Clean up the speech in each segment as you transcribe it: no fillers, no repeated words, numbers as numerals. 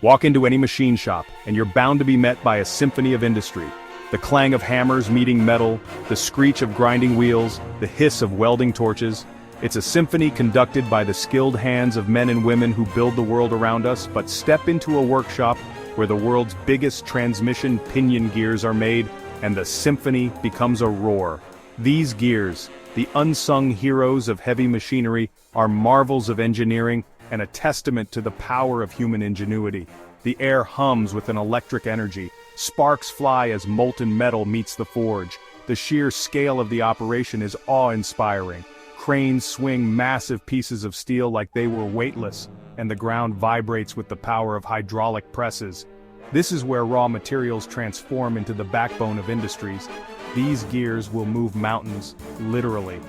Walk into any machine shop, and you're bound to be met by a symphony of industry. The clang of hammers meeting metal, the screech of grinding wheels, the hiss of welding torches. It's a symphony conducted by the skilled hands of men and women who build the world around us. But step into a workshop where the world's biggest transmission pinion gears are made, and the symphony becomes a roar. These gears, the unsung heroes of heavy machinery, are marvels of engineering and a testament to the power of human ingenuity. The air hums with an electric energy. Sparks fly as molten metal meets the forge. The sheer scale of the operation is awe-inspiring. Cranes swing massive pieces of steel like they were weightless, and the ground vibrates with the power of hydraulic presses. This is where raw materials transform into the backbone of industries. These gears will move mountains, literally.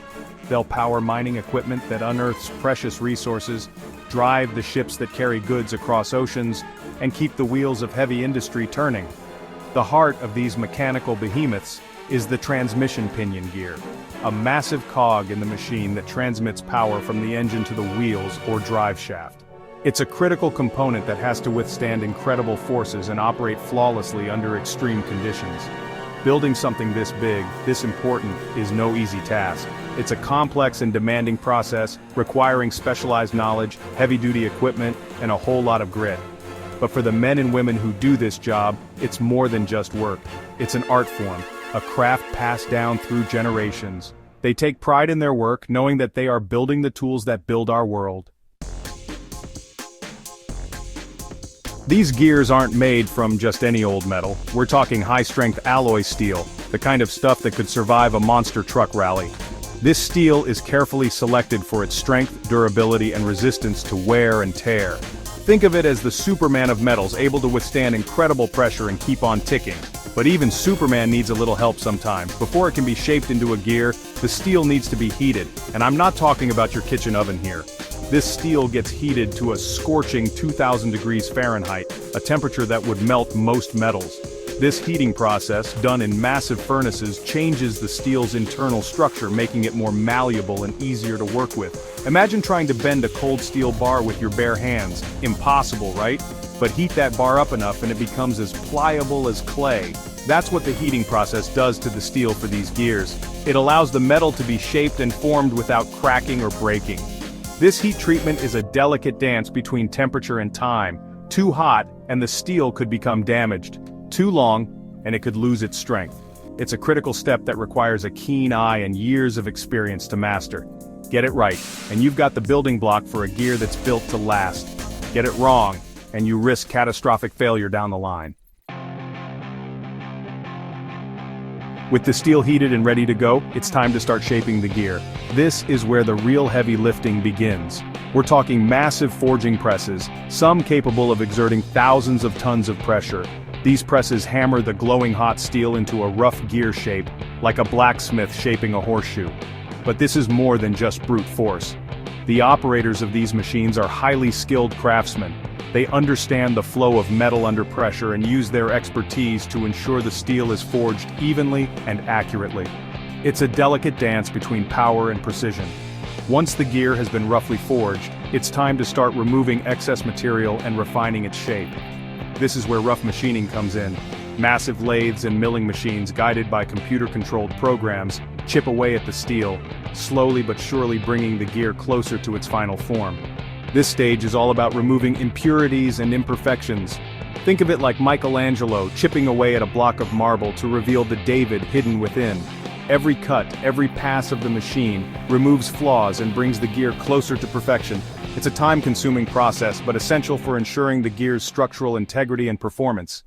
They'll power mining equipment that unearths precious resources, drive the ships that carry goods across oceans, and keep the wheels of heavy industry turning. The heart of these mechanical behemoths is the transmission pinion gear, a massive cog in the machine that transmits power from the engine to the wheels or drive shaft. It's a critical component that has to withstand incredible forces and operate flawlessly under extreme conditions. Building something this big, this important, is no easy task. It's a complex and demanding process, requiring specialized knowledge, heavy-duty equipment, and a whole lot of grit. But for the men and women who do this job, it's more than just work. It's an art form, a craft passed down through generations. They take pride in their work, knowing that they are building the tools that build our world. These gears aren't made from just any old metal. We're talking high-strength alloy steel, the kind of stuff that could survive a monster truck rally. This steel is carefully selected for its strength, durability, and resistance to wear and tear. Think of it as the Superman of metals, able to withstand incredible pressure and keep on ticking. But even Superman needs a little help sometimes. Before it can be shaped into a gear, the steel needs to be heated, and I'm not talking about your kitchen oven here. This steel gets heated to a scorching 2,000 degrees Fahrenheit, a temperature that would melt most metals. This heating process, done in massive furnaces, changes the steel's internal structure, making it more malleable and easier to work with. Imagine trying to bend a cold steel bar with your bare hands. Impossible, right? But heat that bar up enough and it becomes as pliable as clay. That's what the heating process does to the steel for these gears. It allows the metal to be shaped and formed without cracking or breaking. This heat treatment is a delicate dance between temperature and time. Too hot, and the steel could become damaged. Too long, and it could lose its strength. It's a critical step that requires a keen eye and years of experience to master. Get it right, and you've got the building block for a gear that's built to last. Get it wrong, and you risk catastrophic failure down the line. With the steel heated and ready to go, it's time to start shaping the gear. This is where the real heavy lifting begins. We're talking massive forging presses, some capable of exerting thousands of tons of pressure. These presses hammer the glowing hot steel into a rough gear shape, like a blacksmith shaping a horseshoe. But this is more than just brute force. The operators of these machines are highly skilled craftsmen. They understand the flow of metal under pressure and use their expertise to ensure the steel is forged evenly and accurately. It's a delicate dance between power and precision. Once the gear has been roughly forged, it's time to start removing excess material and refining its shape. This is where rough machining comes in. Massive lathes and milling machines, guided by computer-controlled programs, chip away at the steel, slowly but surely bringing the gear closer to its final form. This stage is all about removing impurities and imperfections. Think of it like Michelangelo chipping away at a block of marble to reveal the David hidden within. Every cut, every pass of the machine removes flaws and brings the gear closer to perfection. It's a time-consuming process, but essential for ensuring the gear's structural integrity and performance.